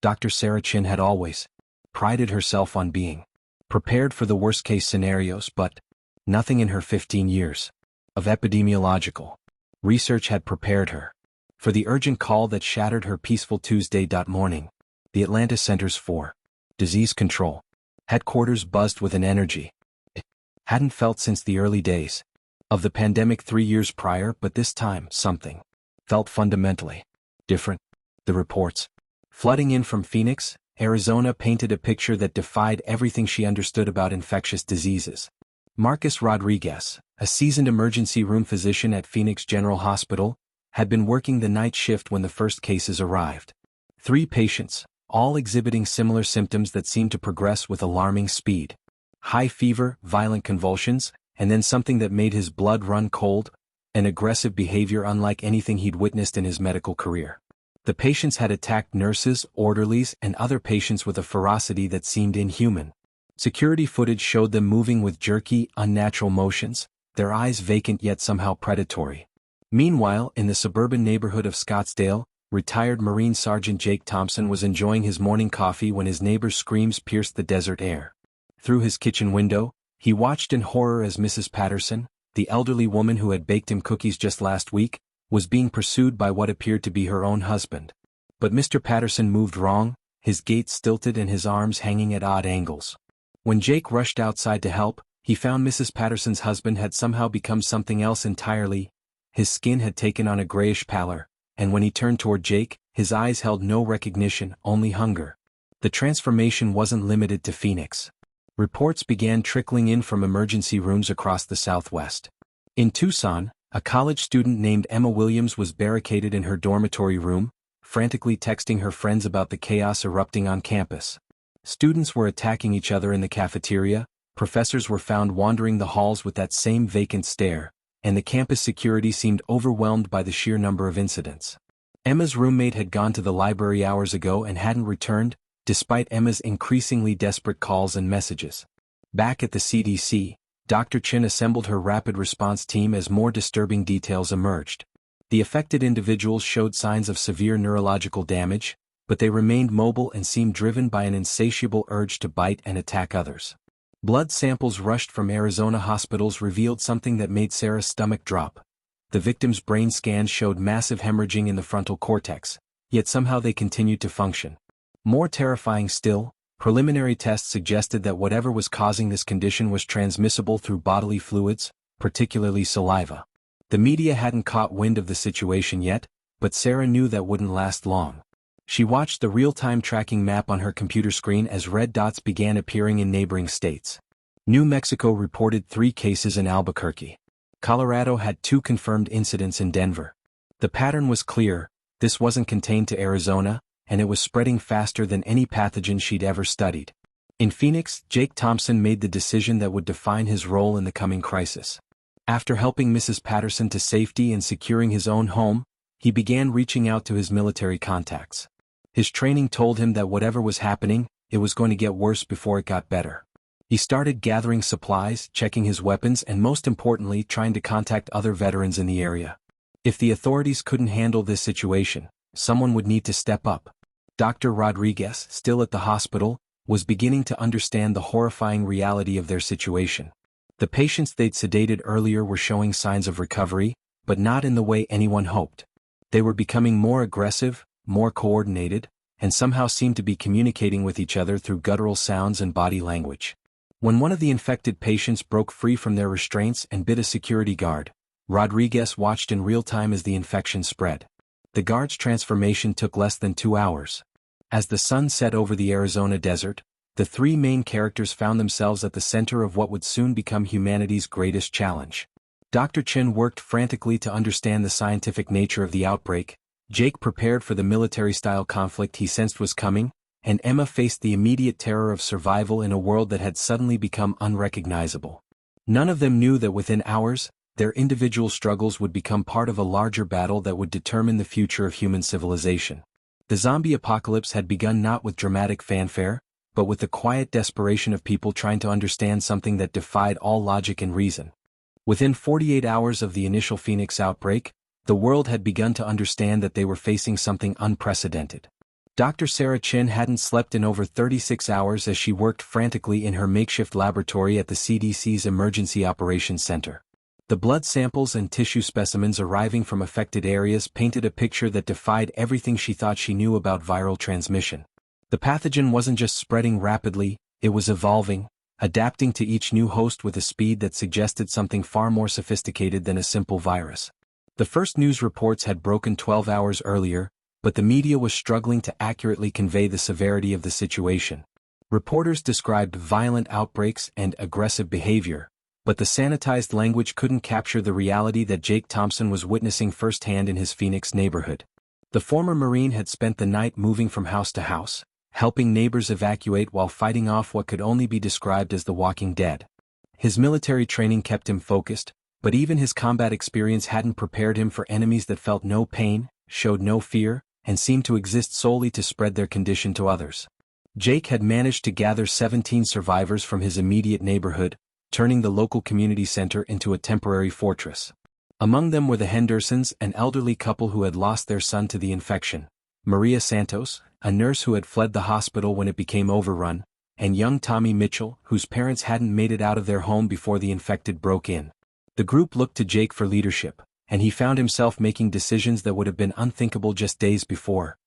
Dr. Sarah Chin had always prided herself on being prepared for the worst-case scenarios, but nothing in her 15 years of epidemiological research had prepared her for the urgent call that shattered her peaceful Tuesday morning. The Atlanta Centers for Disease Control headquarters buzzed with an energy it hadn't felt since the early days of the pandemic 3 years prior, but this time something felt fundamentally different. The reports flooding in from Phoenix, Arizona painted a picture that defied everything she understood about infectious diseases. Marcus Rodriguez, a seasoned emergency room physician at Phoenix General Hospital, had been working the night shift when the first cases arrived. 3 patients, all exhibiting similar symptoms that seemed to progress with alarming speed. High fever, violent convulsions, and then something that made his blood run cold, an aggressive behavior unlike anything he'd witnessed in his medical career. The patients had attacked nurses, orderlies, and other patients with a ferocity that seemed inhuman. Security footage showed them moving with jerky, unnatural motions, their eyes vacant yet somehow predatory. Meanwhile, in the suburban neighborhood of Scottsdale, retired Marine Sergeant Jake Thompson was enjoying his morning coffee when his neighbor's screams pierced the desert air. Through his kitchen window, he watched in horror as Mrs. Patterson, the elderly woman who had baked him cookies just last week, was being pursued by what appeared to be her own husband. But Mr. Patterson moved wrong, his gait stilted and his arms hanging at odd angles. When Jake rushed outside to help, he found Mrs. Patterson's husband had somehow become something else entirely. His skin had taken on a grayish pallor, and when he turned toward Jake, his eyes held no recognition, only hunger. The transformation wasn't limited to Phoenix. Reports began trickling in from emergency rooms across the Southwest. In Tucson, a college student named Emma Williams was barricaded in her dormitory room, frantically texting her friends about the chaos erupting on campus. Students were attacking each other in the cafeteria, professors were found wandering the halls with that same vacant stare, and the campus security seemed overwhelmed by the sheer number of incidents. Emma's roommate had gone to the library hours ago and hadn't returned, despite Emma's increasingly desperate calls and messages. Back at the CDC, Dr. Chin assembled her rapid response team as more disturbing details emerged. The affected individuals showed signs of severe neurological damage, but they remained mobile and seemed driven by an insatiable urge to bite and attack others. Blood samples rushed from Arizona hospitals revealed something that made Sarah's stomach drop. The victims' brain scans showed massive hemorrhaging in the frontal cortex, yet somehow they continued to function. More terrifying still, preliminary tests suggested that whatever was causing this condition was transmissible through bodily fluids, particularly saliva. The media hadn't caught wind of the situation yet, but Sarah knew that wouldn't last long. She watched the real-time tracking map on her computer screen as red dots began appearing in neighboring states. New Mexico reported 3 cases in Albuquerque. Colorado had 2 confirmed incidents in Denver. The pattern was clear: this wasn't contained to Arizona, and it was spreading faster than any pathogen she'd ever studied. In Phoenix, Jake Thompson made the decision that would define his role in the coming crisis. After helping Mrs. Patterson to safety and securing his own home, he began reaching out to his military contacts. His training told him that whatever was happening, it was going to get worse before it got better. He started gathering supplies, checking his weapons, and most importantly, trying to contact other veterans in the area. If the authorities couldn't handle this situation, someone would need to step up. Dr. Rodriguez, still at the hospital, was beginning to understand the horrifying reality of their situation. The patients they'd sedated earlier were showing signs of recovery, but not in the way anyone hoped. They were becoming more aggressive, more coordinated, and somehow seemed to be communicating with each other through guttural sounds and body language. When one of the infected patients broke free from their restraints and bit a security guard, Rodriguez watched in real time as the infection spread. The guard's transformation took less than 2 hours. As the sun set over the Arizona desert, the 3 main characters found themselves at the center of what would soon become humanity's greatest challenge. Dr. Chin worked frantically to understand the scientific nature of the outbreak, Jake prepared for the military-style conflict he sensed was coming, and Emma faced the immediate terror of survival in a world that had suddenly become unrecognizable. None of them knew that within hours, their individual struggles would become part of a larger battle that would determine the future of human civilization. The zombie apocalypse had begun not with dramatic fanfare, but with the quiet desperation of people trying to understand something that defied all logic and reason. Within 48 hours of the initial Phoenix outbreak, the world had begun to understand that they were facing something unprecedented. Dr. Sarah Chin hadn't slept in over 36 hours as she worked frantically in her makeshift laboratory at the CDC's Emergency Operations Center. The blood samples and tissue specimens arriving from affected areas painted a picture that defied everything she thought she knew about viral transmission. The pathogen wasn't just spreading rapidly, it was evolving, adapting to each new host with a speed that suggested something far more sophisticated than a simple virus. The first news reports had broken 12 hours earlier, but the media was struggling to accurately convey the severity of the situation. Reporters described violent outbreaks and aggressive behavior, but the sanitized language couldn't capture the reality that Jake Thompson was witnessing firsthand in his Phoenix neighborhood. The former Marine had spent the night moving from house to house, helping neighbors evacuate while fighting off what could only be described as the walking dead. His military training kept him focused, but even his combat experience hadn't prepared him for enemies that felt no pain, showed no fear, and seemed to exist solely to spread their condition to others. Jake had managed to gather 17 survivors from his immediate neighborhood, turning the local community center into a temporary fortress. Among them were the Hendersons, an elderly couple who had lost their son to the infection, Maria Santos, a nurse who had fled the hospital when it became overrun, and young Tommy Mitchell, whose parents hadn't made it out of their home before the infected broke in. The group looked to Jake for leadership, and he found himself making decisions that would have been unthinkable just days before.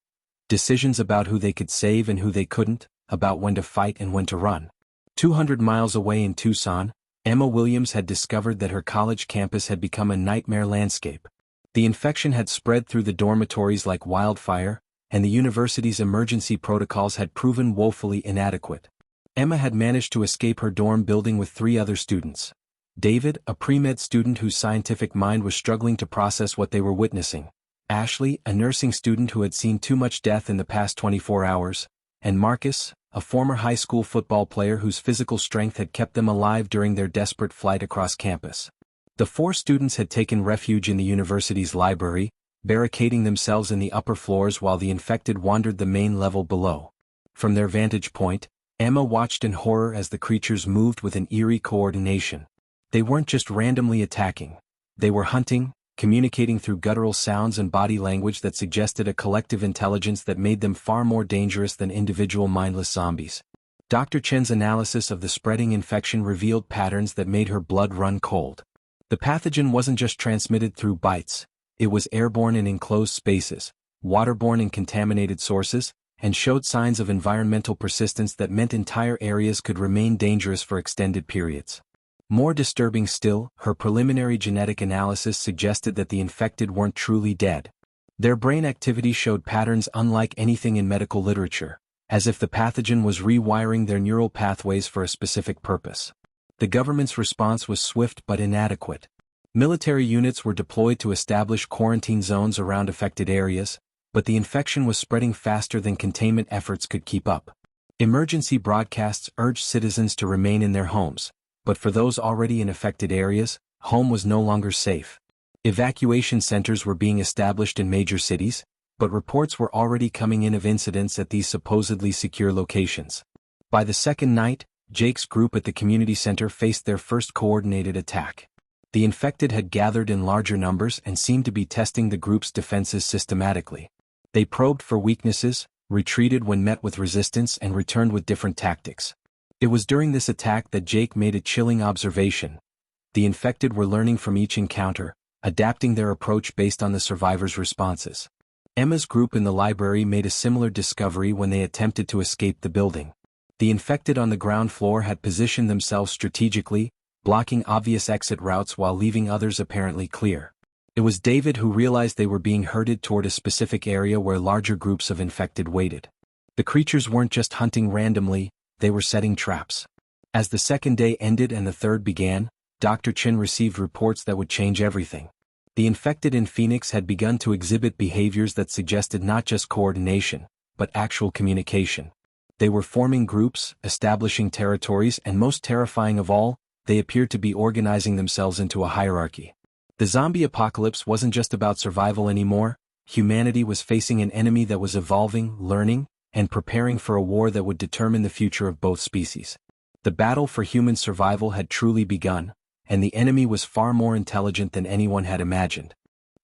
Decisions about who they could save and who they couldn't, about when to fight and when to run. 200 miles away in Tucson, Emma Williams had discovered that her college campus had become a nightmare landscape. The infection had spread through the dormitories like wildfire, and the university's emergency protocols had proven woefully inadequate. Emma had managed to escape her dorm building with 3 other students. David, a pre-med student whose scientific mind was struggling to process what they were witnessing. Ashley, a nursing student who had seen too much death in the past 24 hours. And Marcus, a former high school football player whose physical strength had kept them alive during their desperate flight across campus. The 4 students had taken refuge in the university's library, barricading themselves in the upper floors while the infected wandered the main level below. From their vantage point, Emma watched in horror as the creatures moved with an eerie coordination. They weren't just randomly attacking. They were hunting, communicating through guttural sounds and body language that suggested a collective intelligence that made them far more dangerous than individual mindless zombies. Dr. Chen's analysis of the spreading infection revealed patterns that made her blood run cold. The pathogen wasn't just transmitted through bites, it was airborne in enclosed spaces, waterborne in contaminated sources, and showed signs of environmental persistence that meant entire areas could remain dangerous for extended periods. More disturbing still, her preliminary genetic analysis suggested that the infected weren't truly dead. Their brain activity showed patterns unlike anything in medical literature, as if the pathogen was rewiring their neural pathways for a specific purpose. The government's response was swift but inadequate. Military units were deployed to establish quarantine zones around affected areas, but the infection was spreading faster than containment efforts could keep up. Emergency broadcasts urged citizens to remain in their homes, but for those already in affected areas, home was no longer safe. Evacuation centers were being established in major cities, but reports were already coming in of incidents at these supposedly secure locations. By the second night, Jake's group at the community center faced their first coordinated attack. The infected had gathered in larger numbers and seemed to be testing the group's defenses systematically. They probed for weaknesses, retreated when met with resistance, and returned with different tactics. It was during this attack that Jake made a chilling observation. The infected were learning from each encounter, adapting their approach based on the survivors' responses. Emma's group in the library made a similar discovery when they attempted to escape the building. The infected on the ground floor had positioned themselves strategically, blocking obvious exit routes while leaving others apparently clear. It was David who realized they were being herded toward a specific area where larger groups of infected waited. The creatures weren't just hunting randomly, they were setting traps. As the second day ended and the third began, Dr. Chin received reports that would change everything. The infected in Phoenix had begun to exhibit behaviors that suggested not just coordination, but actual communication. They were forming groups, establishing territories, and most terrifying of all, they appeared to be organizing themselves into a hierarchy. The zombie apocalypse wasn't just about survival anymore. Humanity was facing an enemy that was evolving, learning, and preparing for a war that would determine the future of both species. The battle for human survival had truly begun, and the enemy was far more intelligent than anyone had imagined.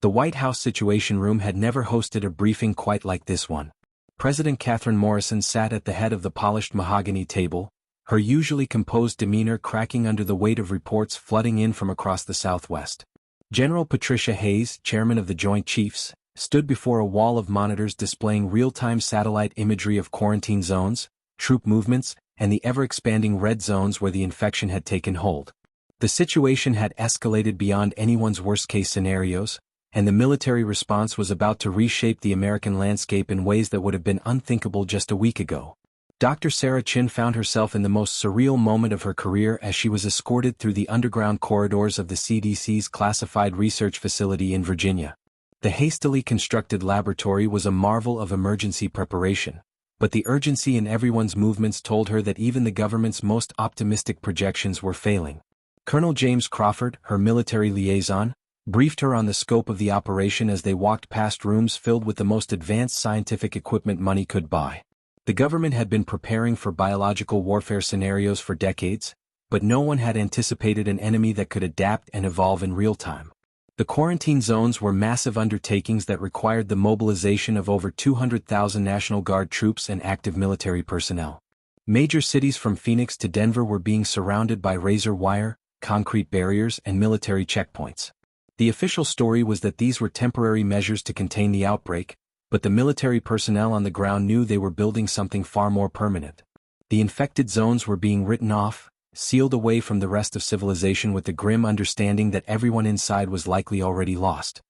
The White House Situation Room had never hosted a briefing quite like this one. President Catherine Morrison sat at the head of the polished mahogany table, her usually composed demeanor cracking under the weight of reports flooding in from across the Southwest. General Patricia Hayes, chairman of the Joint Chiefs, stood before a wall of monitors displaying real-time satellite imagery of quarantine zones, troop movements, and the ever-expanding red zones where the infection had taken hold. The situation had escalated beyond anyone's worst-case scenarios, and the military response was about to reshape the American landscape in ways that would have been unthinkable just a week ago. Dr. Sarah Chin found herself in the most surreal moment of her career as she was escorted through the underground corridors of the CDC's classified research facility in Virginia. The hastily constructed laboratory was a marvel of emergency preparation, but the urgency in everyone's movements told her that even the government's most optimistic projections were failing. Colonel James Crawford, her military liaison, briefed her on the scope of the operation as they walked past rooms filled with the most advanced scientific equipment money could buy. The government had been preparing for biological warfare scenarios for decades, but no one had anticipated an enemy that could adapt and evolve in real time. The quarantine zones were massive undertakings that required the mobilization of over 200,000 National Guard troops and active military personnel. Major cities from Phoenix to Denver were being surrounded by razor wire, concrete barriers, and military checkpoints. The official story was that these were temporary measures to contain the outbreak, but the military personnel on the ground knew they were building something far more permanent. The infected zones were being written off, sealed away from the rest of civilization with the grim understanding that everyone inside was likely already lost.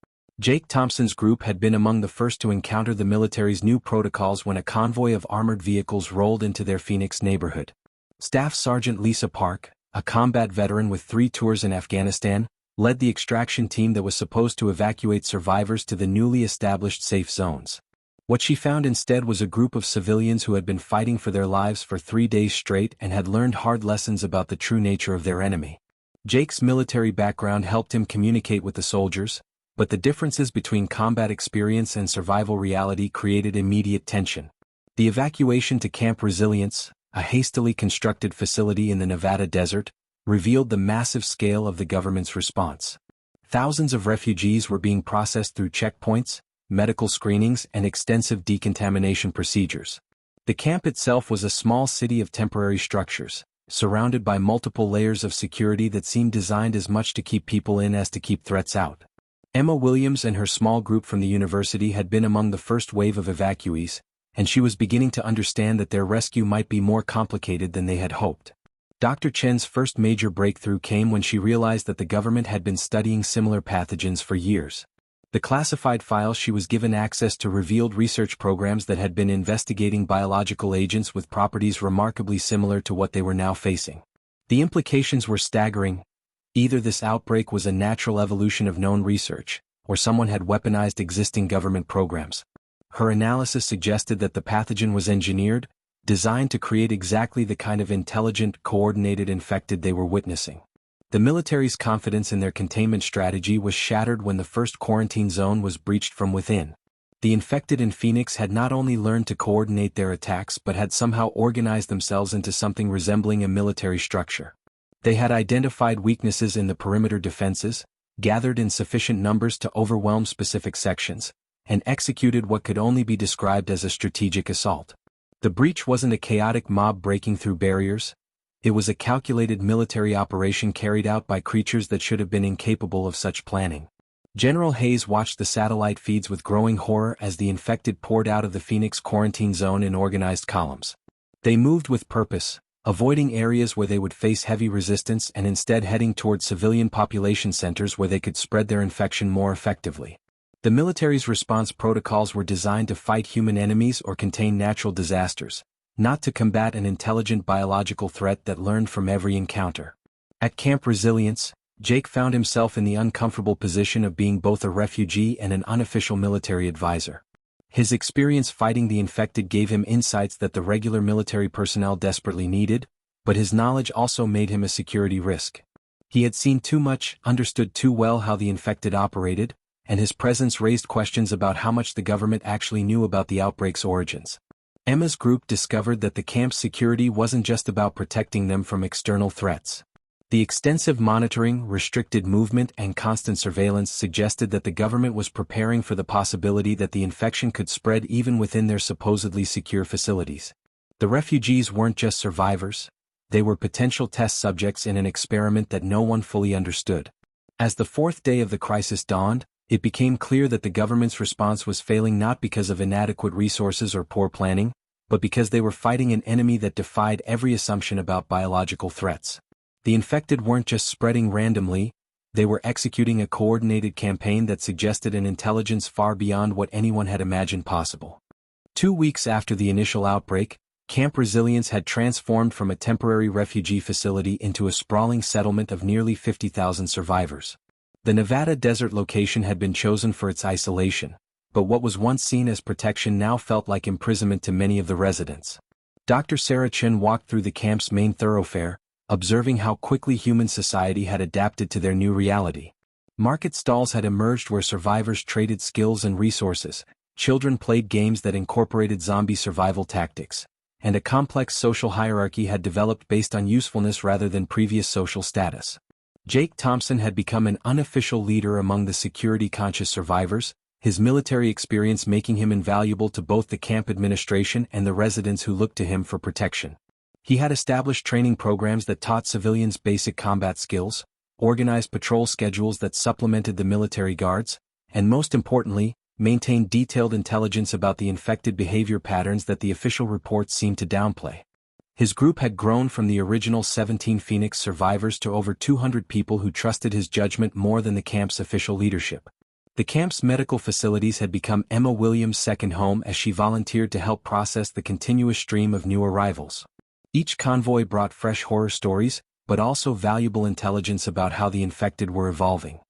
Jake Thompson's group had been among the first to encounter the military's new protocols when a convoy of armored vehicles rolled into their Phoenix neighborhood. Staff Sergeant Lisa Park, a combat veteran with 3 tours in Afghanistan, led the extraction team that was supposed to evacuate survivors to the newly established safe zones. What she found instead was a group of civilians who had been fighting for their lives for 3 days straight and had learned hard lessons about the true nature of their enemy. Jake's military background helped him communicate with the soldiers, but the differences between combat experience and survival reality created immediate tension. The evacuation to Camp Resilience, a hastily constructed facility in the Nevada desert, revealed the massive scale of the government's response. Thousands of refugees were being processed through checkpoints, medical screenings, and extensive decontamination procedures. The camp itself was a small city of temporary structures, surrounded by multiple layers of security that seemed designed as much to keep people in as to keep threats out. Emma Williams and her small group from the university had been among the first wave of evacuees, and she was beginning to understand that their rescue might be more complicated than they had hoped. Dr. Chen's first major breakthrough came when she realized that the government had been studying similar pathogens for years. The classified files she was given access to revealed research programs that had been investigating biological agents with properties remarkably similar to what they were now facing. The implications were staggering. Either this outbreak was a natural evolution of known research, or someone had weaponized existing government programs. Her analysis suggested that the pathogen was engineered, designed to create exactly the kind of intelligent, coordinated infected they were witnessing. The military's confidence in their containment strategy was shattered when the first quarantine zone was breached from within. The infected in Phoenix had not only learned to coordinate their attacks but had somehow organized themselves into something resembling a military structure. They had identified weaknesses in the perimeter defenses, gathered in sufficient numbers to overwhelm specific sections, and executed what could only be described as a strategic assault. The breach wasn't a chaotic mob breaking through barriers. It was a calculated military operation carried out by creatures that should have been incapable of such planning. General Hayes watched the satellite feeds with growing horror as the infected poured out of the Phoenix quarantine zone in organized columns. They moved with purpose, avoiding areas where they would face heavy resistance and instead heading toward civilian population centers where they could spread their infection more effectively. The military's response protocols were designed to fight human enemies or contain natural disasters, not to combat an intelligent biological threat that learned from every encounter. At Camp Resilience, Jake found himself in the uncomfortable position of being both a refugee and an unofficial military advisor. His experience fighting the infected gave him insights that the regular military personnel desperately needed, but his knowledge also made him a security risk. He had seen too much, understood too well how the infected operated, and his presence raised questions about how much the government actually knew about the outbreak's origins. Emma's group discovered that the camp's security wasn't just about protecting them from external threats. The extensive monitoring, restricted movement, and constant surveillance suggested that the government was preparing for the possibility that the infection could spread even within their supposedly secure facilities. The refugees weren't just survivors, they were potential test subjects in an experiment that no one fully understood. As the fourth day of the crisis dawned, it became clear that the government's response was failing not because of inadequate resources or poor planning, but because they were fighting an enemy that defied every assumption about biological threats. The infected weren't just spreading randomly, they were executing a coordinated campaign that suggested an intelligence far beyond what anyone had imagined possible. 2 weeks after the initial outbreak, Camp Resilience had transformed from a temporary refugee facility into a sprawling settlement of nearly 50,000 survivors. The Nevada desert location had been chosen for its isolation, but what was once seen as protection now felt like imprisonment to many of the residents. Dr. Sarah Chen walked through the camp's main thoroughfare, observing how quickly human society had adapted to their new reality. Market stalls had emerged where survivors traded skills and resources, children played games that incorporated zombie survival tactics, and a complex social hierarchy had developed based on usefulness rather than previous social status. Jake Thompson had become an unofficial leader among the security-conscious survivors, his military experience making him invaluable to both the camp administration and the residents who looked to him for protection. He had established training programs that taught civilians basic combat skills, organized patrol schedules that supplemented the military guards, and most importantly, maintained detailed intelligence about the infected behavior patterns that the official reports seemed to downplay. His group had grown from the original 17 Phoenix survivors to over 200 people who trusted his judgment more than the camp's official leadership. The camp's medical facilities had become Emma Williams' second home as she volunteered to help process the continuous stream of new arrivals. Each convoy brought fresh horror stories, but also valuable intelligence about how the infected were evolving.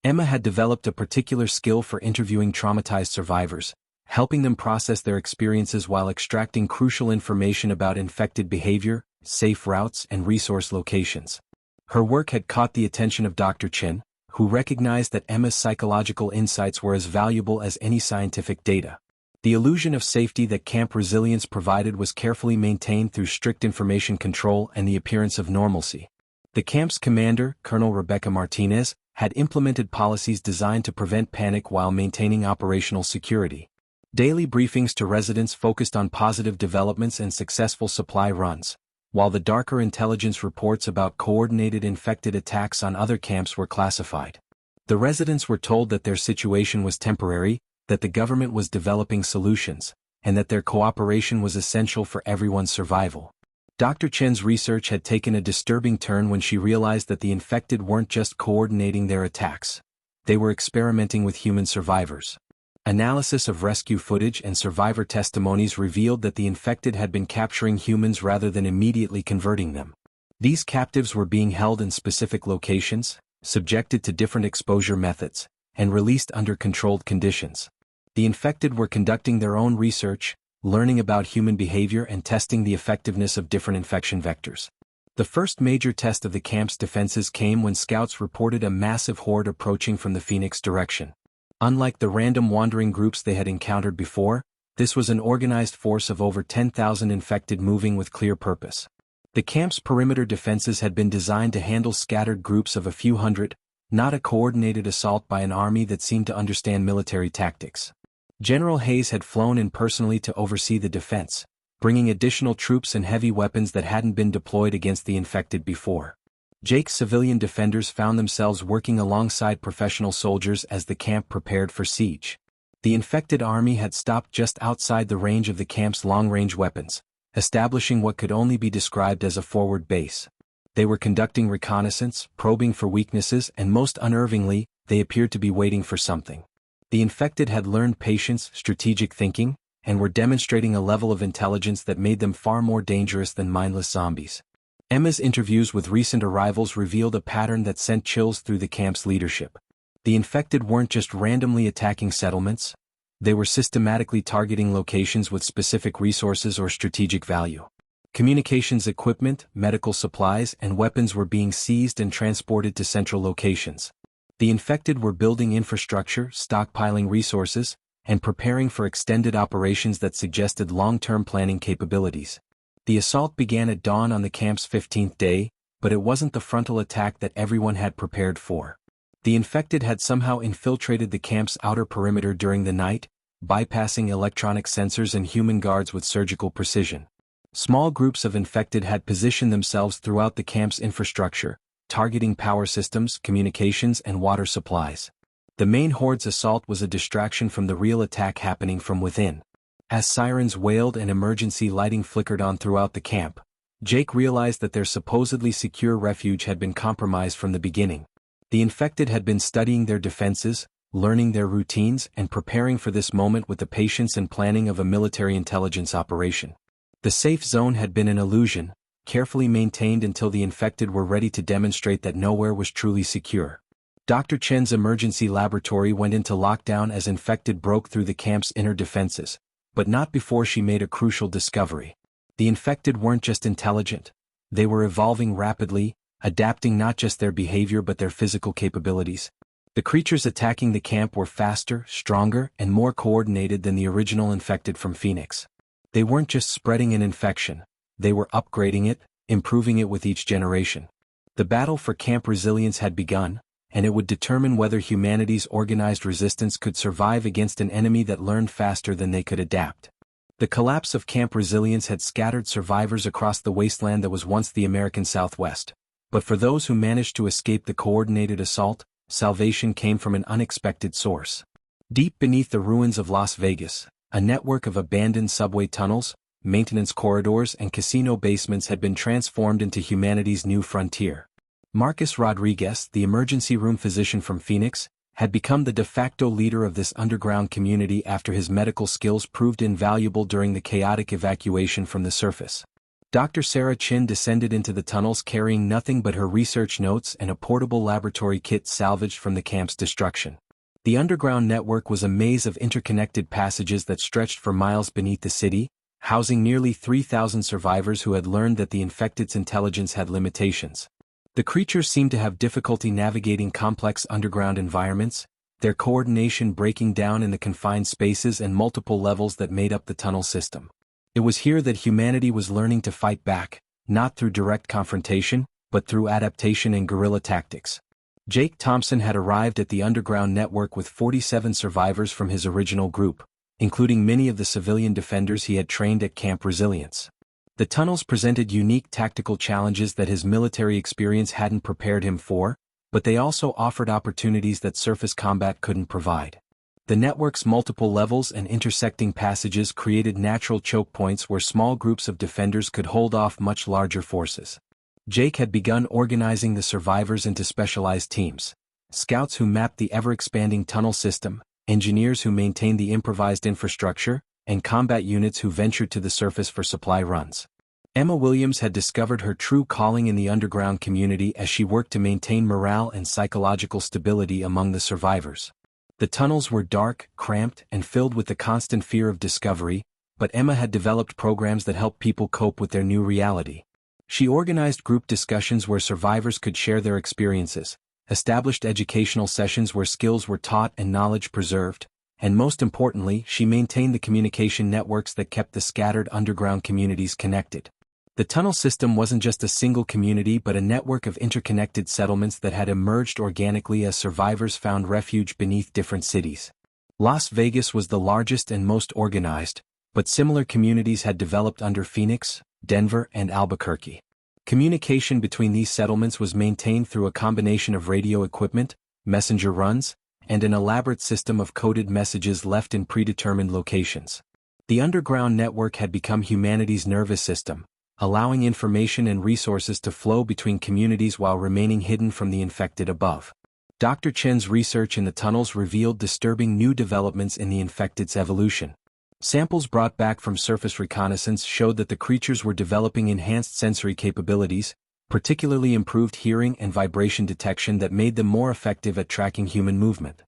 Emma had developed a particular skill for interviewing traumatized survivors, helping them process their experiences while extracting crucial information about infected behavior, safe routes, and resource locations. Her work had caught the attention of Dr. Chen, who recognized that Emma's psychological insights were as valuable as any scientific data. The illusion of safety that Camp Resilience provided was carefully maintained through strict information control and the appearance of normalcy. The camp's commander, Colonel Rebecca Martinez, had implemented policies designed to prevent panic while maintaining operational security. Daily briefings to residents focused on positive developments and successful supply runs, while the darker intelligence reports about coordinated infected attacks on other camps were classified. The residents were told that their situation was temporary, that the government was developing solutions, and that their cooperation was essential for everyone's survival. Dr. Chen's research had taken a disturbing turn when she realized that the infected weren't just coordinating their attacks, they were experimenting with human survivors. Analysis of rescue footage and survivor testimonies revealed that the infected had been capturing humans rather than immediately converting them. These captives were being held in specific locations, subjected to different exposure methods, and released under controlled conditions. The infected were conducting their own research, learning about human behavior and testing the effectiveness of different infection vectors. The first major test of the camp's defenses came when scouts reported a massive horde approaching from the Phoenix direction. Unlike the random wandering groups they had encountered before, this was an organized force of over 10,000 infected moving with clear purpose. The camp's perimeter defenses had been designed to handle scattered groups of a few hundred, not a coordinated assault by an army that seemed to understand military tactics. General Hayes had flown in personally to oversee the defense, bringing additional troops and heavy weapons that hadn't been deployed against the infected before. Jake's civilian defenders found themselves working alongside professional soldiers as the camp prepared for siege. The infected army had stopped just outside the range of the camp's long-range weapons, establishing what could only be described as a forward base. They were conducting reconnaissance, probing for weaknesses, and most unnervingly, they appeared to be waiting for something. The infected had learned patience, strategic thinking, and were demonstrating a level of intelligence that made them far more dangerous than mindless zombies. Emma's interviews with recent arrivals revealed a pattern that sent chills through the camp's leadership. The infected weren't just randomly attacking settlements, they were systematically targeting locations with specific resources or strategic value. Communications equipment, medical supplies, and weapons were being seized and transported to central locations. The infected were building infrastructure, stockpiling resources, and preparing for extended operations that suggested long-term planning capabilities. The assault began at dawn on the camp's 15th day, but it wasn't the frontal attack that everyone had prepared for. The infected had somehow infiltrated the camp's outer perimeter during the night, bypassing electronic sensors and human guards with surgical precision. Small groups of infected had positioned themselves throughout the camp's infrastructure, targeting power systems, communications, and water supplies. The main horde's assault was a distraction from the real attack happening from within. As sirens wailed and emergency lighting flickered on throughout the camp, Jake realized that their supposedly secure refuge had been compromised from the beginning. The infected had been studying their defenses, learning their routines, and preparing for this moment with the patience and planning of a military intelligence operation. The safe zone had been an illusion, carefully maintained until the infected were ready to demonstrate that nowhere was truly secure. Dr. Chen's emergency laboratory went into lockdown as infected broke through the camp's inner defenses, but not before she made a crucial discovery. The infected weren't just intelligent. They were evolving rapidly, adapting not just their behavior but their physical capabilities. The creatures attacking the camp were faster, stronger, and more coordinated than the original infected from Phoenix. They weren't just spreading an infection, they were upgrading it, improving it with each generation. The battle for camp resilience had begun, and it would determine whether humanity's organized resistance could survive against an enemy that learned faster than they could adapt. The collapse of camp resilience had scattered survivors across the wasteland that was once the American Southwest. But for those who managed to escape the coordinated assault, salvation came from an unexpected source. Deep beneath the ruins of Las Vegas, a network of abandoned subway tunnels, maintenance corridors, and casino basements had been transformed into humanity's new frontier. Marcus Rodriguez, the emergency room physician from Phoenix, had become the de facto leader of this underground community after his medical skills proved invaluable during the chaotic evacuation from the surface. Dr. Sarah Chin descended into the tunnels carrying nothing but her research notes and a portable laboratory kit salvaged from the camp's destruction. The underground network was a maze of interconnected passages that stretched for miles beneath the city, housing nearly 3,000 survivors who had learned that the infected's intelligence had limitations. The creatures seemed to have difficulty navigating complex underground environments, their coordination breaking down in the confined spaces and multiple levels that made up the tunnel system. It was here that humanity was learning to fight back, not through direct confrontation, but through adaptation and guerrilla tactics. Jake Thompson had arrived at the underground network with 47 survivors from his original group, including many of the civilian defenders he had trained at Camp Resilience. The tunnels presented unique tactical challenges that his military experience hadn't prepared him for, but they also offered opportunities that surface combat couldn't provide. The network's multiple levels and intersecting passages created natural choke points where small groups of defenders could hold off much larger forces. Jake had begun organizing the survivors into specialized teams: scouts who mapped the ever-expanding tunnel system, engineers who maintained the improvised infrastructure, and combat units who ventured to the surface for supply runs. Emma Williams had discovered her true calling in the underground community as she worked to maintain morale and psychological stability among the survivors. The tunnels were dark, cramped, and filled with the constant fear of discovery, but Emma had developed programs that helped people cope with their new reality. She organized group discussions where survivors could share their experiences, established educational sessions where skills were taught and knowledge preserved, and most importantly, she maintained the communication networks that kept the scattered underground communities connected. The tunnel system wasn't just a single community but a network of interconnected settlements that had emerged organically as survivors found refuge beneath different cities. Las Vegas was the largest and most organized, but similar communities had developed under Phoenix, Denver, and Albuquerque. Communication between these settlements was maintained through a combination of radio equipment, messenger runs, and an elaborate system of coded messages left in predetermined locations. The underground network had become humanity's nervous system, allowing information and resources to flow between communities while remaining hidden from the infected above. Dr. Chen's research in the tunnels revealed disturbing new developments in the infected's evolution. Samples brought back from surface reconnaissance showed that the creatures were developing enhanced sensory capabilities, particularly improved hearing and vibration detection that made them more effective at tracking human movement.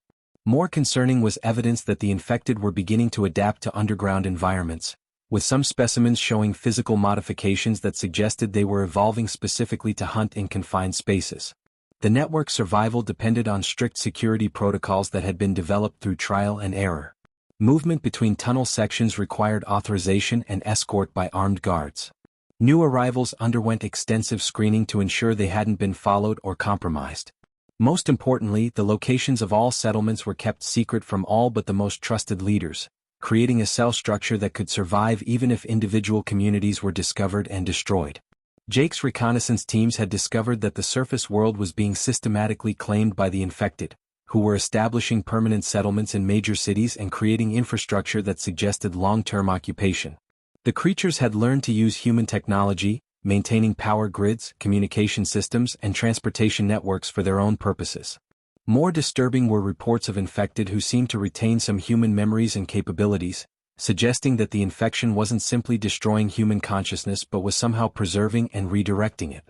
More concerning was evidence that the infected were beginning to adapt to underground environments, with some specimens showing physical modifications that suggested they were evolving specifically to hunt in confined spaces. The network's survival depended on strict security protocols that had been developed through trial and error. Movement between tunnel sections required authorization and escort by armed guards. New arrivals underwent extensive screening to ensure they hadn't been followed or compromised. Most importantly, the locations of all settlements were kept secret from all but the most trusted leaders, creating a cell structure that could survive even if individual communities were discovered and destroyed. Jake's reconnaissance teams had discovered that the surface world was being systematically claimed by the infected, who were establishing permanent settlements in major cities and creating infrastructure that suggested long-term occupation. The creatures had learned to use human technology, maintaining power grids, communication systems, and transportation networks for their own purposes. More disturbing were reports of infected who seemed to retain some human memories and capabilities, suggesting that the infection wasn't simply destroying human consciousness but was somehow preserving and redirecting it.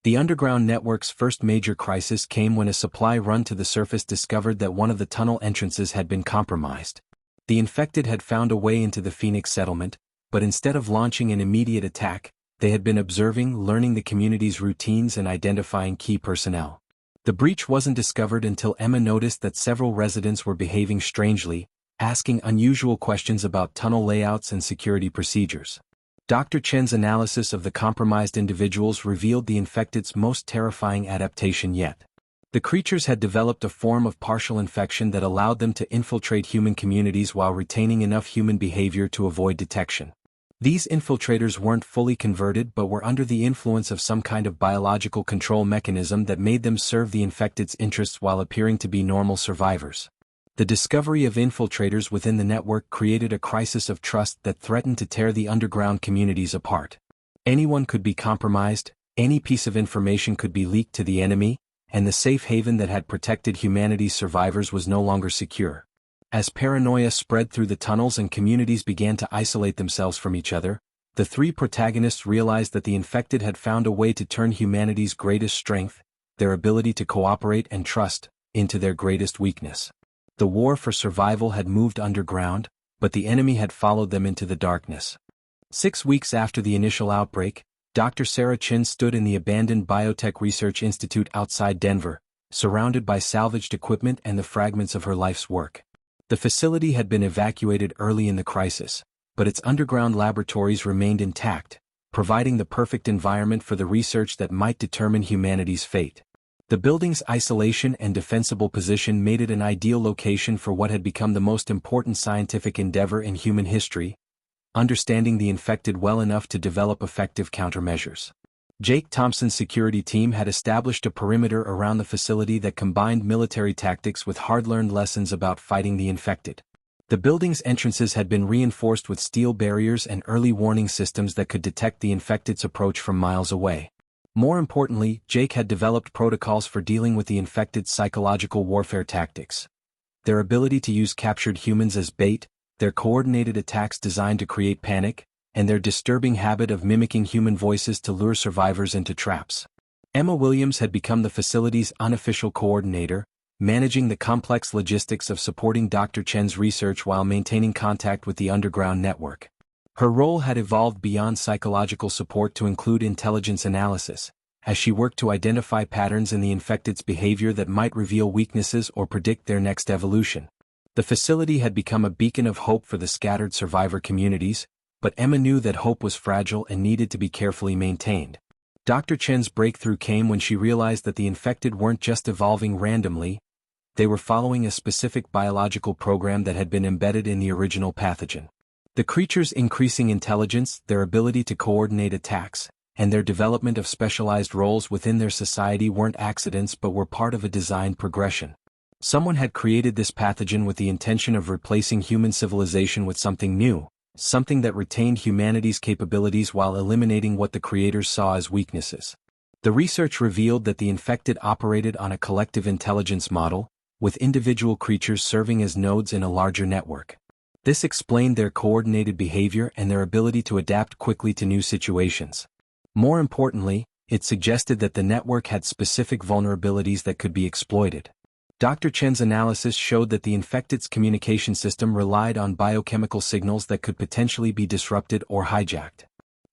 The underground network's first major crisis came when a supply run to the surface discovered that one of the tunnel entrances had been compromised. The infected had found a way into the Phoenix settlement, but instead of launching an immediate attack, they had been observing, learning the community's routines and identifying key personnel. The breach wasn't discovered until Emma noticed that several residents were behaving strangely, asking unusual questions about tunnel layouts and security procedures. Dr. Chen's analysis of the compromised individuals revealed the infected's most terrifying adaptation yet. The creatures had developed a form of partial infection that allowed them to infiltrate human communities while retaining enough human behavior to avoid detection. These infiltrators weren't fully converted but were under the influence of some kind of biological control mechanism that made them serve the infected's interests while appearing to be normal survivors. The discovery of infiltrators within the network created a crisis of trust that threatened to tear the underground communities apart. Anyone could be compromised, any piece of information could be leaked to the enemy, and the safe haven that had protected humanity's survivors was no longer secure. As paranoia spread through the tunnels and communities began to isolate themselves from each other, the three protagonists realized that the infected had found a way to turn humanity's greatest strength, their ability to cooperate and trust, into their greatest weakness. The war for survival had moved underground, but the enemy had followed them into the darkness. 6 weeks after the initial outbreak, Dr. Sarah Chin stood in the abandoned Biotech Research Institute outside Denver, surrounded by salvaged equipment and the fragments of her life's work. The facility had been evacuated early in the crisis, but its underground laboratories remained intact, providing the perfect environment for the research that might determine humanity's fate. The building's isolation and defensible position made it an ideal location for what had become the most important scientific endeavor in human history, understanding the infected well enough to develop effective countermeasures. Jake Thompson's security team had established a perimeter around the facility that combined military tactics with hard-learned lessons about fighting the infected. The building's entrances had been reinforced with steel barriers and early warning systems that could detect the infected's approach from miles away. More importantly, Jake had developed protocols for dealing with the infected's psychological warfare tactics. Their ability to use captured humans as bait, their coordinated attacks designed to create panic, and their disturbing habit of mimicking human voices to lure survivors into traps. Emma Williams had become the facility's unofficial coordinator, managing the complex logistics of supporting Dr. Chen's research while maintaining contact with the underground network. Her role had evolved beyond psychological support to include intelligence analysis, as she worked to identify patterns in the infected's behavior that might reveal weaknesses or predict their next evolution. The facility had become a beacon of hope for the scattered survivor communities, but Emma knew that hope was fragile and needed to be carefully maintained. Dr. Chen's breakthrough came when she realized that the infected weren't just evolving randomly, they were following a specific biological program that had been embedded in the original pathogen. The creature's increasing intelligence, their ability to coordinate attacks, and their development of specialized roles within their society weren't accidents but were part of a designed progression. Someone had created this pathogen with the intention of replacing human civilization with something new, something that retained humanity's capabilities while eliminating what the creators saw as weaknesses. The research revealed that the infected operated on a collective intelligence model, with individual creatures serving as nodes in a larger network. This explained their coordinated behavior and their ability to adapt quickly to new situations. More importantly, it suggested that the network had specific vulnerabilities that could be exploited. Dr. Chen's analysis showed that the infected's communication system relied on biochemical signals that could potentially be disrupted or hijacked.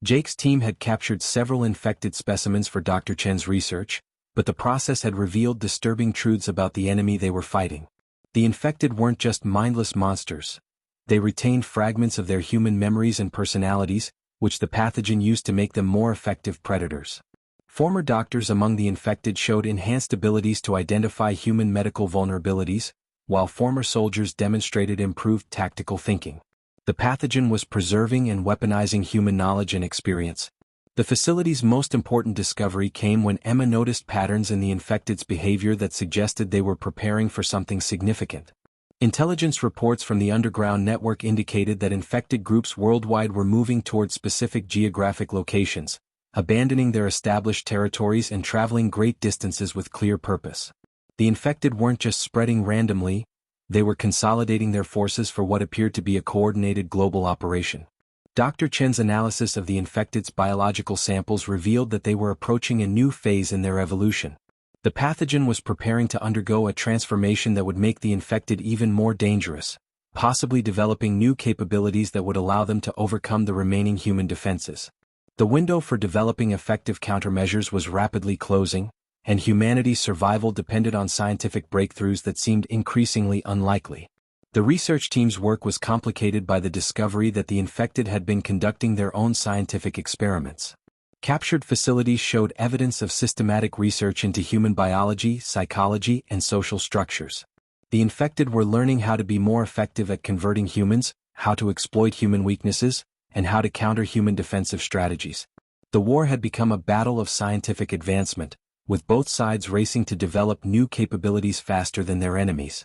Jake's team had captured several infected specimens for Dr. Chen's research, but the process had revealed disturbing truths about the enemy they were fighting. The infected weren't just mindless monsters. They retained fragments of their human memories and personalities, which the pathogen used to make them more effective predators. Former doctors among the infected showed enhanced abilities to identify human medical vulnerabilities, while former soldiers demonstrated improved tactical thinking. The pathogen was preserving and weaponizing human knowledge and experience. The facility's most important discovery came when Emma noticed patterns in the infected's behavior that suggested they were preparing for something significant. Intelligence reports from the underground network indicated that infected groups worldwide were moving toward specific geographic locations, abandoning their established territories and traveling great distances with clear purpose. The infected weren't just spreading randomly, they were consolidating their forces for what appeared to be a coordinated global operation. Dr. Chen's analysis of the infected's biological samples revealed that they were approaching a new phase in their evolution. The pathogen was preparing to undergo a transformation that would make the infected even more dangerous, possibly developing new capabilities that would allow them to overcome the remaining human defenses. The window for developing effective countermeasures was rapidly closing, and humanity's survival depended on scientific breakthroughs that seemed increasingly unlikely. The research team's work was complicated by the discovery that the infected had been conducting their own scientific experiments. Captured facilities showed evidence of systematic research into human biology, psychology, and social structures. The infected were learning how to be more effective at converting humans, how to exploit human weaknesses, and how to counter human defensive strategies. The war had become a battle of scientific advancement, with both sides racing to develop new capabilities faster than their enemies.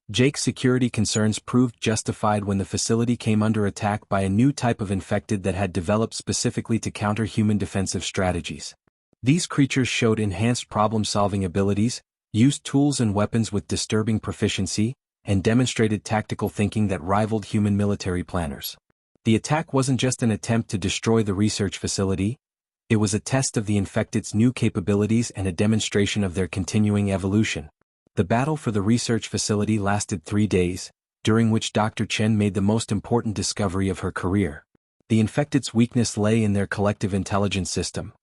Jake's security concerns proved justified when the facility came under attack by a new type of infected that had developed specifically to counter human defensive strategies. These creatures showed enhanced problem-solving abilities, used tools and weapons with disturbing proficiency, and demonstrated tactical thinking that rivaled human military planners. The attack wasn't just an attempt to destroy the research facility, it was a test of the infected's new capabilities and a demonstration of their continuing evolution. The battle for the research facility lasted 3 days, during which Dr. Chen made the most important discovery of her career. The infected's weakness lay in their collective intelligence system.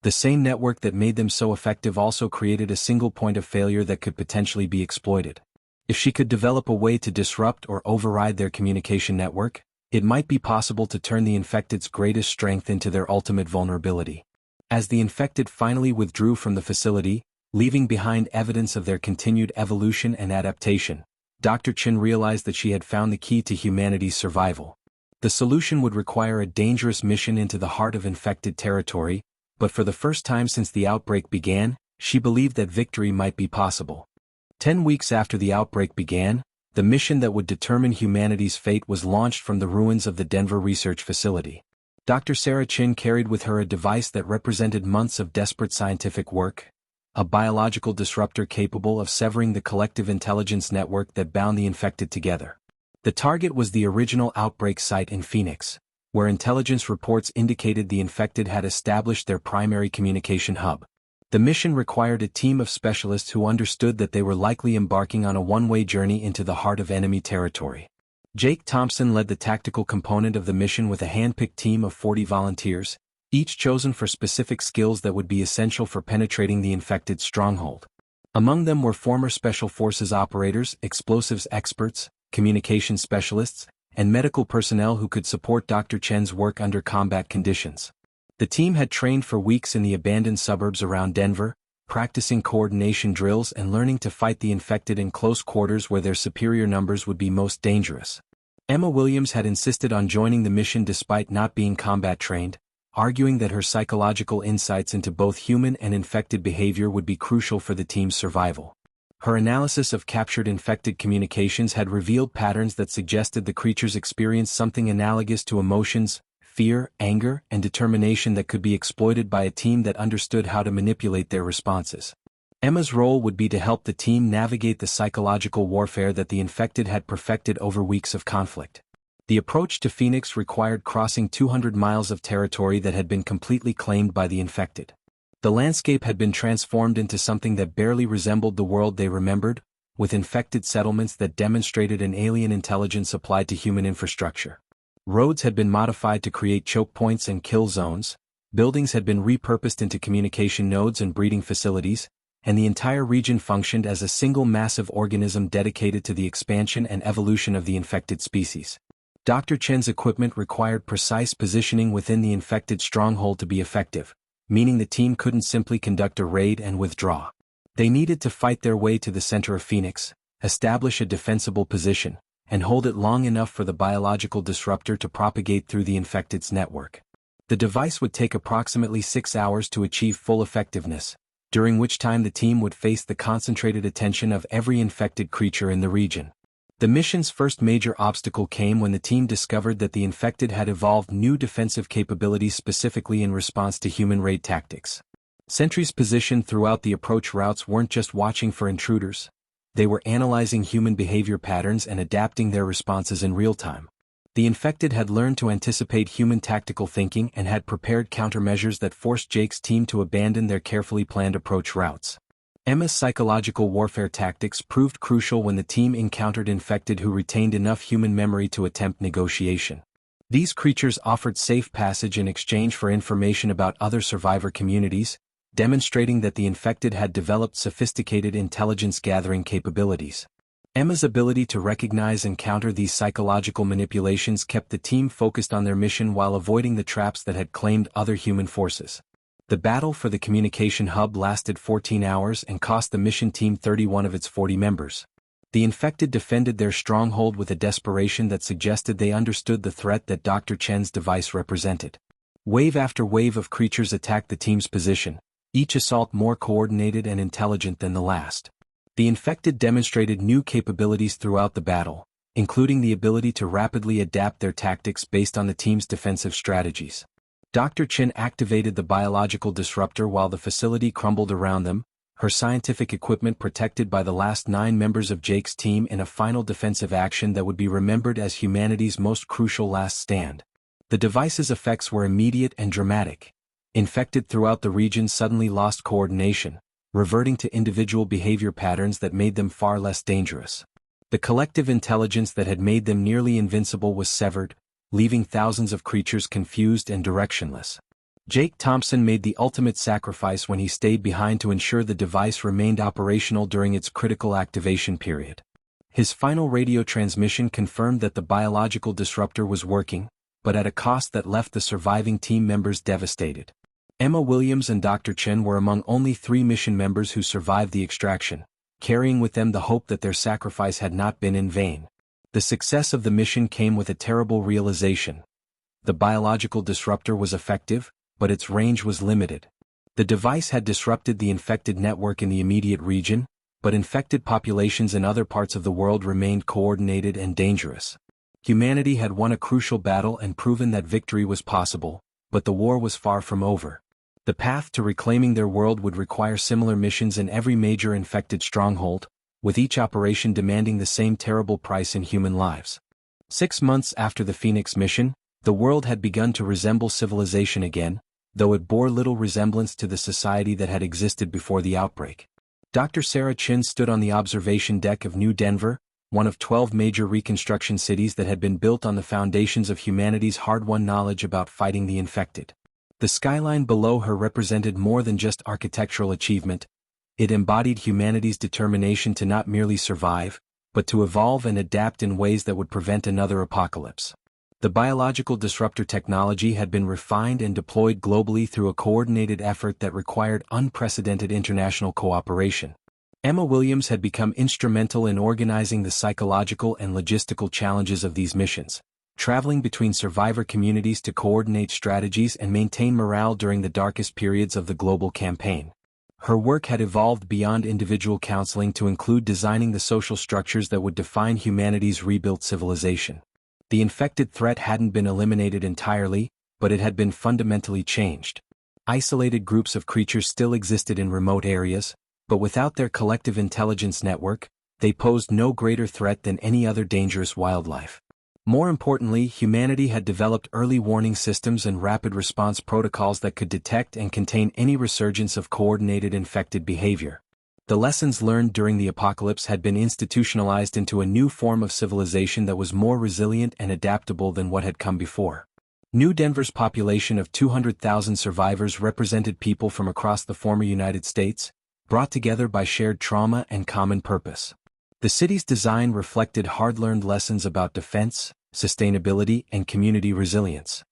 The same network that made them so effective also created a single point of failure that could potentially be exploited. If she could develop a way to disrupt or override their communication network, it might be possible to turn the infected's greatest strength into their ultimate vulnerability. As the infected finally withdrew from the facility, leaving behind evidence of their continued evolution and adaptation, Dr. Chen realized that she had found the key to humanity's survival. The solution would require a dangerous mission into the heart of infected territory, but for the first time since the outbreak began, she believed that victory might be possible. 10 weeks after the outbreak began, the mission that would determine humanity's fate was launched from the ruins of the Denver Research Facility. Dr. Sarah Chin carried with her a device that represented months of desperate scientific work, a biological disruptor capable of severing the collective intelligence network that bound the infected together. The target was the original outbreak site in Phoenix, where intelligence reports indicated the infected had established their primary communication hub. The mission required a team of specialists who understood that they were likely embarking on a one-way journey into the heart of enemy territory. Jake Thompson led the tactical component of the mission with a hand-picked team of 40 volunteers, each chosen for specific skills that would be essential for penetrating the infected stronghold. Among them were former Special Forces operators, explosives experts, communication specialists, and medical personnel who could support Dr. Chen's work under combat conditions. The team had trained for weeks in the abandoned suburbs around Denver, practicing coordination drills and learning to fight the infected in close quarters where their superior numbers would be most dangerous. Emma Williams had insisted on joining the mission despite not being combat trained, arguing that her psychological insights into both human and infected behavior would be crucial for the team's survival. Her analysis of captured infected communications had revealed patterns that suggested the creatures experienced something analogous to emotions, fear, anger, and determination that could be exploited by a team that understood how to manipulate their responses. Emma's role would be to help the team navigate the psychological warfare that the infected had perfected over weeks of conflict. The approach to Phoenix required crossing 200 miles of territory that had been completely claimed by the infected. The landscape had been transformed into something that barely resembled the world they remembered, with infected settlements that demonstrated an alien intelligence applied to human infrastructure. Roads had been modified to create choke points and kill zones, buildings had been repurposed into communication nodes and breeding facilities, and the entire region functioned as a single massive organism dedicated to the expansion and evolution of the infected species. Dr. Chen's equipment required precise positioning within the infected stronghold to be effective, meaning the team couldn't simply conduct a raid and withdraw. They needed to fight their way to the center of Phoenix, establish a defensible position, and hold it long enough for the biological disruptor to propagate through the infected's network. The device would take approximately 6 hours to achieve full effectiveness, during which time the team would face the concentrated attention of every infected creature in the region. The mission's first major obstacle came when the team discovered that the infected had evolved new defensive capabilities specifically in response to human raid tactics. Sentries positioned throughout the approach routes weren't just watching for intruders. They were analyzing human behavior patterns and adapting their responses in real time. The infected had learned to anticipate human tactical thinking and had prepared countermeasures that forced Jake's team to abandon their carefully planned approach routes. Emma's psychological warfare tactics proved crucial when the team encountered infected who retained enough human memory to attempt negotiation. These creatures offered safe passage in exchange for information about other survivor communities, demonstrating that the infected had developed sophisticated intelligence-gathering capabilities. Emma's ability to recognize and counter these psychological manipulations kept the team focused on their mission while avoiding the traps that had claimed other human forces. The battle for the communication hub lasted 14 hours and cost the mission team 31 of its 40 members. The infected defended their stronghold with a desperation that suggested they understood the threat that Dr. Chen's device represented. Wave after wave of creatures attacked the team's position, each assault more coordinated and intelligent than the last. The infected demonstrated new capabilities throughout the battle, including the ability to rapidly adapt their tactics based on the team's defensive strategies. Dr. Chen activated the biological disruptor while the facility crumbled around them, her scientific equipment protected by the last 9 members of Jake's team in a final defensive action that would be remembered as humanity's most crucial last stand. The device's effects were immediate and dramatic. Infected throughout the region suddenly lost coordination, reverting to individual behavior patterns that made them far less dangerous. The collective intelligence that had made them nearly invincible was severed, leaving thousands of creatures confused and directionless. Jake Thompson made the ultimate sacrifice when he stayed behind to ensure the device remained operational during its critical activation period. His final radio transmission confirmed that the biological disruptor was working, but at a cost that left the surviving team members devastated. Emma Williams and Dr. Chen were among only 3 mission members who survived the extraction, carrying with them the hope that their sacrifice had not been in vain. The success of the mission came with a terrible realization. The biological disruptor was effective, but its range was limited. The device had disrupted the infected network in the immediate region, but infected populations in other parts of the world remained coordinated and dangerous. Humanity had won a crucial battle and proven that victory was possible, but the war was far from over. The path to reclaiming their world would require similar missions in every major infected stronghold, with each operation demanding the same terrible price in human lives. 6 months after the Phoenix mission, the world had begun to resemble civilization again, though it bore little resemblance to the society that had existed before the outbreak. Dr. Sarah Chin stood on the observation deck of New Denver, one of 12 major reconstruction cities that had been built on the foundations of humanity's hard-won knowledge about fighting the infected. The skyline below her represented more than just architectural achievement. It embodied humanity's determination to not merely survive, but to evolve and adapt in ways that would prevent another apocalypse. The biological disruptor technology had been refined and deployed globally through a coordinated effort that required unprecedented international cooperation. Emma Williams had become instrumental in organizing the psychological and logistical challenges of these missions, traveling between survivor communities to coordinate strategies and maintain morale during the darkest periods of the global campaign. Her work had evolved beyond individual counseling to include designing the social structures that would define humanity's rebuilt civilization. The infected threat hadn't been eliminated entirely, but it had been fundamentally changed. Isolated groups of creatures still existed in remote areas, but without their collective intelligence network, they posed no greater threat than any other dangerous wildlife. More importantly, humanity had developed early warning systems and rapid response protocols that could detect and contain any resurgence of coordinated infected behavior. The lessons learned during the apocalypse had been institutionalized into a new form of civilization that was more resilient and adaptable than what had come before. New Denver's population of 200,000 survivors represented people from across the former United States, brought together by shared trauma and common purpose. The city's design reflected hard-learned lessons about defense, sustainability, and community resilience.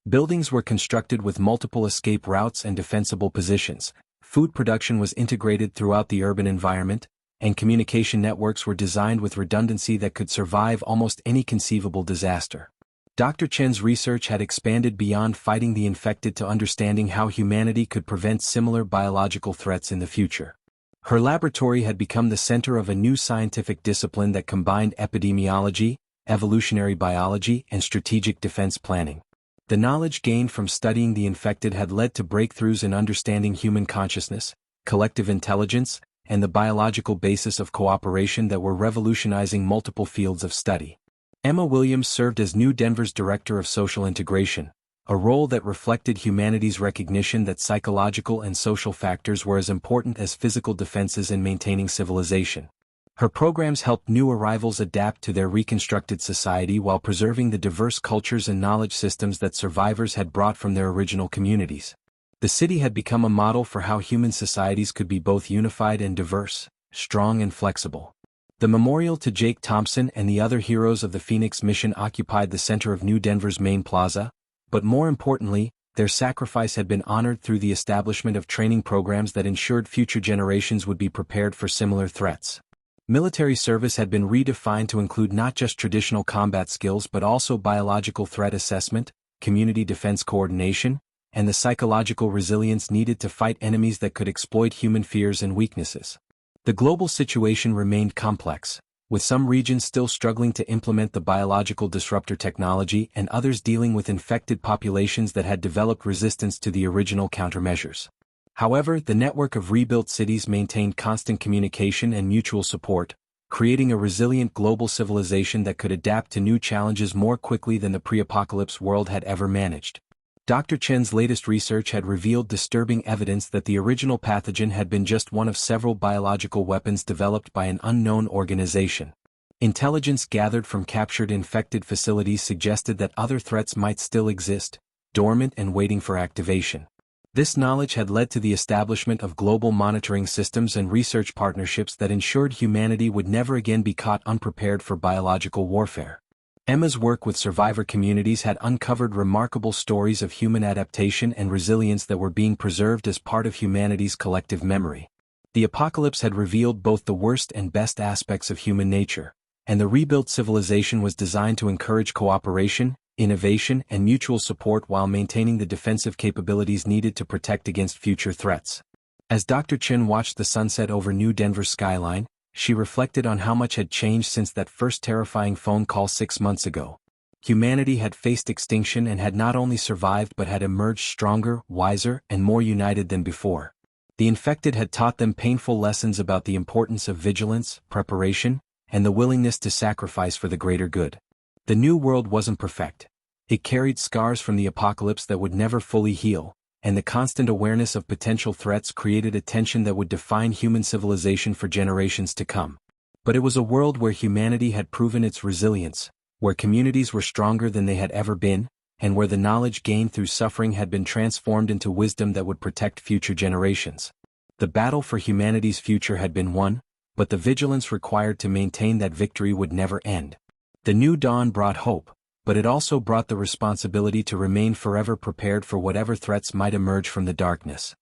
Buildings were constructed with multiple escape routes and defensible positions, food production was integrated throughout the urban environment, and communication networks were designed with redundancy that could survive almost any conceivable disaster. Dr. Chen's research had expanded beyond fighting the infected to understanding how humanity could prevent similar biological threats in the future. Her laboratory had become the center of a new scientific discipline that combined epidemiology, evolutionary biology, and strategic defense planning. The knowledge gained from studying the infected had led to breakthroughs in understanding human consciousness, collective intelligence, and the biological basis of cooperation that were revolutionizing multiple fields of study. Emma Williams served as New Denver's Director of Social Integration, a role that reflected humanity's recognition that psychological and social factors were as important as physical defenses in maintaining civilization. Her programs helped new arrivals adapt to their reconstructed society while preserving the diverse cultures and knowledge systems that survivors had brought from their original communities. The city had become a model for how human societies could be both unified and diverse, strong and flexible. The memorial to Jake Thompson and the other heroes of the Phoenix mission occupied the center of New Denver's main plaza, but more importantly, their sacrifice had been honored through the establishment of training programs that ensured future generations would be prepared for similar threats. Military service had been redefined to include not just traditional combat skills but also biological threat assessment, community defense coordination, and the psychological resilience needed to fight enemies that could exploit human fears and weaknesses. The global situation remained complex, with some regions still struggling to implement the biological disruptor technology and others dealing with infected populations that had developed resistance to the original countermeasures. However, the network of rebuilt cities maintained constant communication and mutual support, creating a resilient global civilization that could adapt to new challenges more quickly than the pre-apocalypse world had ever managed. Dr. Chen's latest research had revealed disturbing evidence that the original pathogen had been just one of several biological weapons developed by an unknown organization. Intelligence gathered from captured infected facilities suggested that other threats might still exist, dormant and waiting for activation. This knowledge had led to the establishment of global monitoring systems and research partnerships that ensured humanity would never again be caught unprepared for biological warfare. Emma's work with survivor communities had uncovered remarkable stories of human adaptation and resilience that were being preserved as part of humanity's collective memory. The apocalypse had revealed both the worst and best aspects of human nature, and the rebuilt civilization was designed to encourage cooperation, innovation, and mutual support while maintaining the defensive capabilities needed to protect against future threats. As Dr. Chen watched the sunset over New Denver's skyline, she reflected on how much had changed since that first terrifying phone call 6 months ago. Humanity had faced extinction and had not only survived but had emerged stronger, wiser, and more united than before. The infected had taught them painful lessons about the importance of vigilance, preparation, and the willingness to sacrifice for the greater good. The new world wasn't perfect. It carried scars from the apocalypse that would never fully heal, and the constant awareness of potential threats created a tension that would define human civilization for generations to come. But it was a world where humanity had proven its resilience, where communities were stronger than they had ever been, and where the knowledge gained through suffering had been transformed into wisdom that would protect future generations. The battle for humanity's future had been won, but the vigilance required to maintain that victory would never end. The new dawn brought hope, but it also brought the responsibility to remain forever prepared for whatever threats might emerge from the darkness.